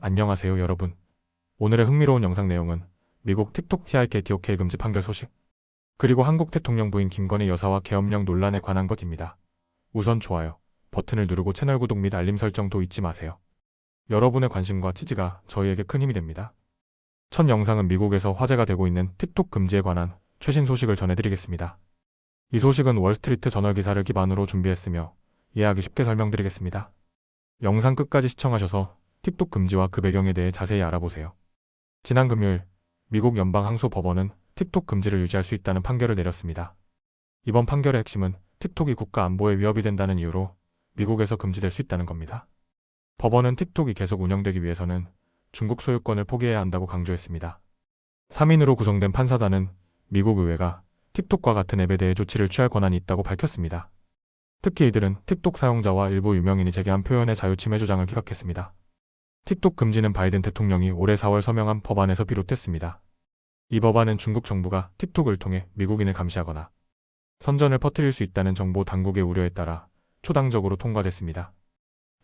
안녕하세요 여러분. 오늘의 흥미로운 영상 내용은 미국 틱톡 TIK 금지 판결 소식, 그리고 한국 대통령 부인 김건희 여사와 계엄령 논란에 관한 것입니다. 우선 좋아요 버튼을 누르고 채널 구독 및 알림 설정도 잊지 마세요. 여러분의 관심과 지지가 저희에게 큰 힘이 됩니다. 첫 영상은 미국에서 화제가 되고 있는 틱톡 금지에 관한 최신 소식을 전해드리겠습니다. 이 소식은 월스트리트 저널 기사를 기반으로 준비했으며 이해하기 쉽게 설명드리겠습니다. 영상 끝까지 시청하셔서 틱톡 금지와 그 배경에 대해 자세히 알아보세요. 지난 금요일 미국 연방항소법원은 틱톡 금지를 유지할 수 있다는 판결을 내렸습니다. 이번 판결의 핵심은 틱톡이 국가 안보에 위협이 된다는 이유로 미국에서 금지될 수 있다는 겁니다. 법원은 틱톡이 계속 운영되기 위해서는 중국 소유권을 포기해야 한다고 강조했습니다. 3인으로 구성된 판사단은 미국 의회가 틱톡과 같은 앱에 대해 조치를 취할 권한이 있다고 밝혔습니다. 특히 이들은 틱톡 사용자와 일부 유명인이 제기한 표현의 자유 침해 주장을 기각했습니다. 틱톡 금지는 바이든 대통령이 올해 4월 서명한 법안에서 비롯됐습니다. 이 법안은 중국 정부가 틱톡을 통해 미국인을 감시하거나 선전을 퍼뜨릴 수 있다는 정보 당국의 우려에 따라 초당적으로 통과됐습니다.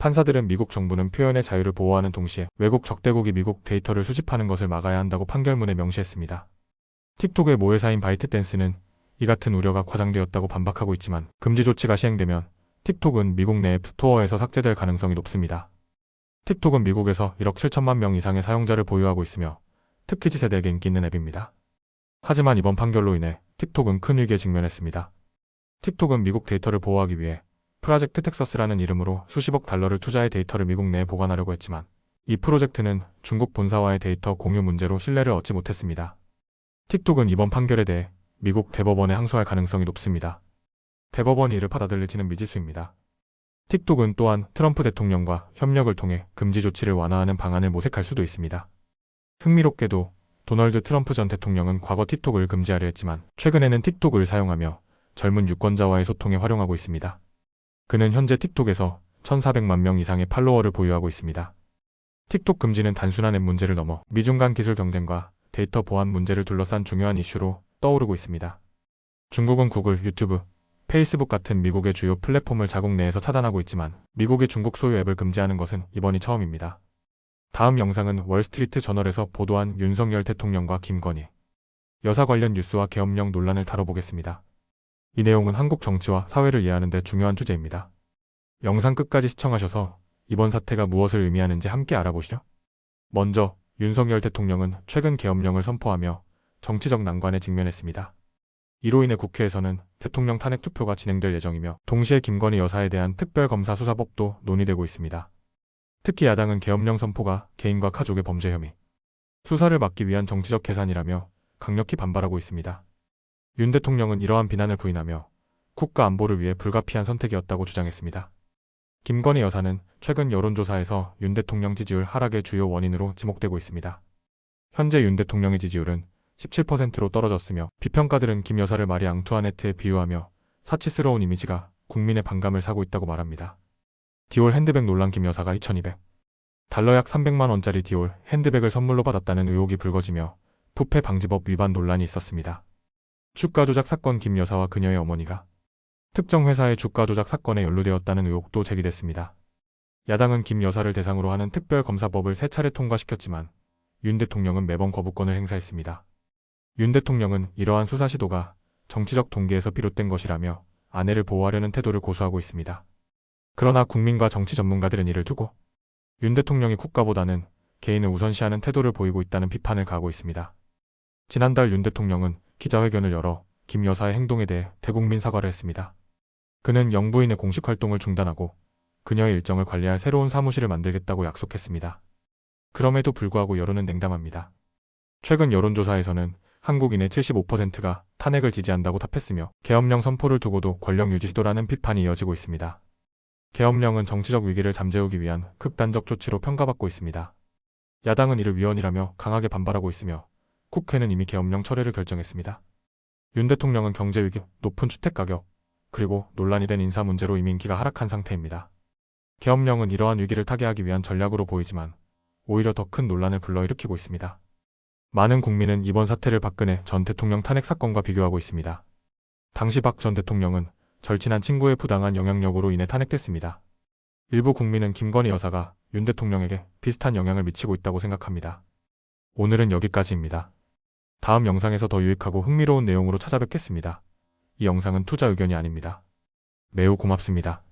판사들은 미국 정부는 표현의 자유를 보호하는 동시에 외국 적대국이 미국 데이터를 수집하는 것을 막아야 한다고 판결문에 명시했습니다. 틱톡의 모회사인 바이트댄스는 이 같은 우려가 과장되었다고 반박하고 있지만 금지 조치가 시행되면 틱톡은 미국 내 앱 스토어에서 삭제될 가능성이 높습니다. 틱톡은 미국에서 1억 7천만 명 이상의 사용자를 보유하고 있으며 특히 Z세대에게 인기 있는 앱입니다. 하지만 이번 판결로 인해 틱톡은 큰 위기에 직면했습니다. 틱톡은 미국 데이터를 보호하기 위해 프로젝트 텍사스라는 이름으로 수십억 달러를 투자해 데이터를 미국 내에 보관하려고 했지만 이 프로젝트는 중국 본사와의 데이터 공유 문제로 신뢰를 얻지 못했습니다. 틱톡은 이번 판결에 대해 미국 대법원에 항소할 가능성이 높습니다. 대법원이 이를 받아들일지는 미지수입니다. 틱톡은 또한 트럼프 대통령과 협력을 통해 금지 조치를 완화하는 방안을 모색할 수도 있습니다. 흥미롭게도 도널드 트럼프 전 대통령은 과거 틱톡을 금지하려 했지만 최근에는 틱톡을 사용하며 젊은 유권자와의 소통에 활용하고 있습니다. 그는 현재 틱톡에서 1,400만 명 이상의 팔로워를 보유하고 있습니다. 틱톡 금지는 단순한 앱 문제를 넘어 미중 간 기술 경쟁과 데이터 보안 문제를 둘러싼 중요한 이슈로 떠오르고 있습니다. 중국은 구글, 유튜브, 페이스북 같은 미국의 주요 플랫폼을 자국 내에서 차단하고 있지만 미국이 중국 소유 앱을 금지하는 것은 이번이 처음입니다. 다음 영상은 월스트리트 저널에서 보도한 윤석열 대통령과 김건희 여사 관련 뉴스와 계엄령 논란을 다뤄보겠습니다. 이 내용은 한국 정치와 사회를 이해하는 데 중요한 주제입니다. 영상 끝까지 시청하셔서 이번 사태가 무엇을 의미하는지 함께 알아보시죠. 먼저 윤석열 대통령은 최근 계엄령을 선포하며 정치적 난관에 직면했습니다. 이로 인해 국회에서는 대통령 탄핵 투표가 진행될 예정이며 동시에 김건희 여사에 대한 특별검사수사법도 논의되고 있습니다. 특히 야당은 계엄령 선포가 개인과 가족의 범죄 혐의, 수사를 막기 위한 정치적 계산이라며 강력히 반발하고 있습니다. 윤 대통령은 이러한 비난을 부인하며 국가 안보를 위해 불가피한 선택이었다고 주장했습니다. 김건희 여사는 최근 여론조사에서 윤 대통령 지지율 하락의 주요 원인으로 지목되고 있습니다. 현재 윤 대통령의 지지율은 17%로 떨어졌으며 비평가들은 김 여사를 마리 앙투아네트에 비유하며 사치스러운 이미지가 국민의 반감을 사고 있다고 말합니다. 디올 핸드백 논란. 김 여사가 2,200 달러 약 300만 원짜리 디올 핸드백을 선물로 받았다는 의혹이 불거지며 부패 방지법 위반 논란이 있었습니다. 주가 조작 사건. 김 여사와 그녀의 어머니가 특정 회사의 주가 조작 사건에 연루되었다는 의혹도 제기됐습니다. 야당은 김 여사를 대상으로 하는 특별검사법을 3차례 통과시켰지만 윤 대통령은 매번 거부권을 행사했습니다. 윤 대통령은 이러한 수사 시도가 정치적 동기에서 비롯된 것이라며 아내를 보호하려는 태도를 고수하고 있습니다. 그러나 국민과 정치 전문가들은 이를 두고 윤 대통령이 국가보다는 개인을 우선시하는 태도를 보이고 있다는 비판을 가하고 있습니다. 지난달 윤 대통령은 기자회견을 열어 김 여사의 행동에 대해 대국민 사과를 했습니다. 그는 영부인의 공식 활동을 중단하고 그녀의 일정을 관리할 새로운 사무실을 만들겠다고 약속했습니다. 그럼에도 불구하고 여론은 냉담합니다. 최근 여론조사에서는 한국인의 75%가 탄핵을 지지한다고 답했으며 계엄령 선포를 두고도 권력 유지 시도라는 비판이 이어지고 있습니다. 계엄령은 정치적 위기를 잠재우기 위한 극단적 조치로 평가받고 있습니다. 야당은 이를 위헌이라며 강하게 반발하고 있으며 국회는 이미 계엄령 철회를 결정했습니다. 윤 대통령은 경제위기, 높은 주택가격, 그리고 논란이 된 인사 문제로 이미 인기가 하락한 상태입니다. 계엄령은 이러한 위기를 타개하기 위한 전략으로 보이지만 오히려 더 큰 논란을 불러일으키고 있습니다. 많은 국민은 이번 사태를 박근혜 전 대통령 탄핵 사건과 비교하고 있습니다. 당시 박 전 대통령은 절친한 친구의 부당한 영향력으로 인해 탄핵됐습니다. 일부 국민은 김건희 여사가 윤 대통령에게 비슷한 영향을 미치고 있다고 생각합니다. 오늘은 여기까지입니다. 다음 영상에서 더 유익하고 흥미로운 내용으로 찾아뵙겠습니다. 이 영상은 투자 의견이 아닙니다. 매우 고맙습니다.